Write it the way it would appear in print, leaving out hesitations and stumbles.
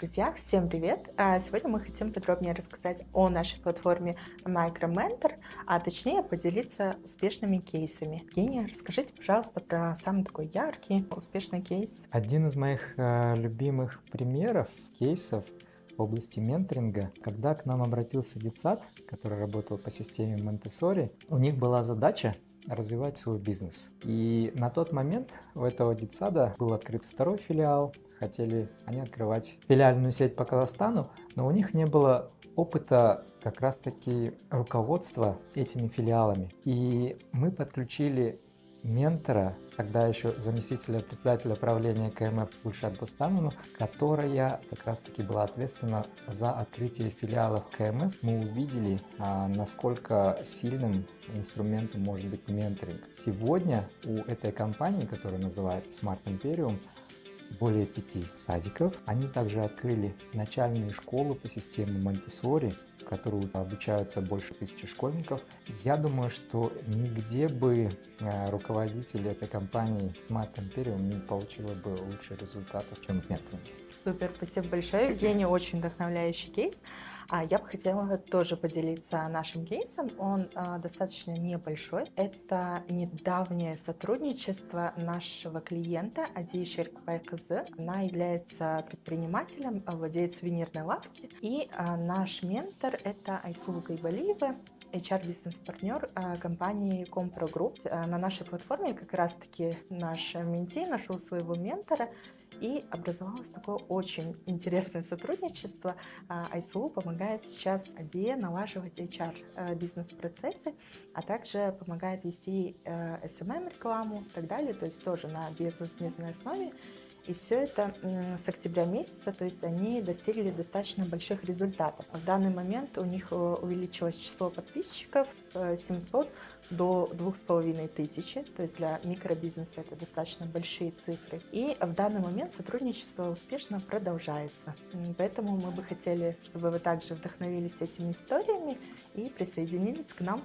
Друзья, всем привет! Сегодня мы хотим подробнее рассказать о нашей платформе MicroMentor, а точнее поделиться успешными кейсами. Евгения, расскажите, пожалуйста, про самый такой яркий, успешный кейс. Один из моих любимых примеров, кейсов в области менторинга, когда к нам обратился детсад, который работал по системе Montessori, у них была задача развивать свой бизнес. И на тот момент у этого детсада был открыт второй филиал, хотели они открывать филиальную сеть по Казахстану, но у них не было опыта как раз-таки руководства этими филиалами. И мы подключили ментора, тогда еще заместителя председателя правления КМФ Гульшат Бустамовну, которая как раз-таки была ответственна за открытие филиалов КМФ. Мы увидели, насколько сильным инструментом может быть менторинг. Сегодня у этой компании, которая называется Smart Imperium, более 5 садиков. Они также открыли начальные школы по системе Монтессори, в которую обучаются больше 1000 школьников. Я думаю, что нигде бы руководитель этой компании Smart Imperium не получила бы лучше результатов, чем в менторинге. Супер, спасибо большое. Евгений, очень вдохновляющий кейс. Я бы хотела тоже поделиться нашим кейсом. Он достаточно небольшой. Это недавнее сотрудничество нашего клиента Ади Шеркбай-Кызы. Она является предпринимателем, владеет сувенирной лавки. И наш ментор – это Айсулу Гайбалиева, HR-бизнес-партнер компании Compro Group. На нашей платформе как раз-таки наш менти нашел своего ментора, и образовалось такое очень интересное сотрудничество. Айсулу помогает сейчас Аде налаживать HR-бизнес-процессы, а также помогает вести SMM-рекламу и так далее, то есть тоже на безвозмездной основе. И все это с октября месяца, то есть они достигли достаточно больших результатов. В данный момент у них увеличилось число подписчиков с 700 до 2500, то есть для микробизнеса это достаточно большие цифры. И в данный момент сотрудничество успешно продолжается. Поэтому мы бы хотели, чтобы вы также вдохновились этими историями и присоединились к нам.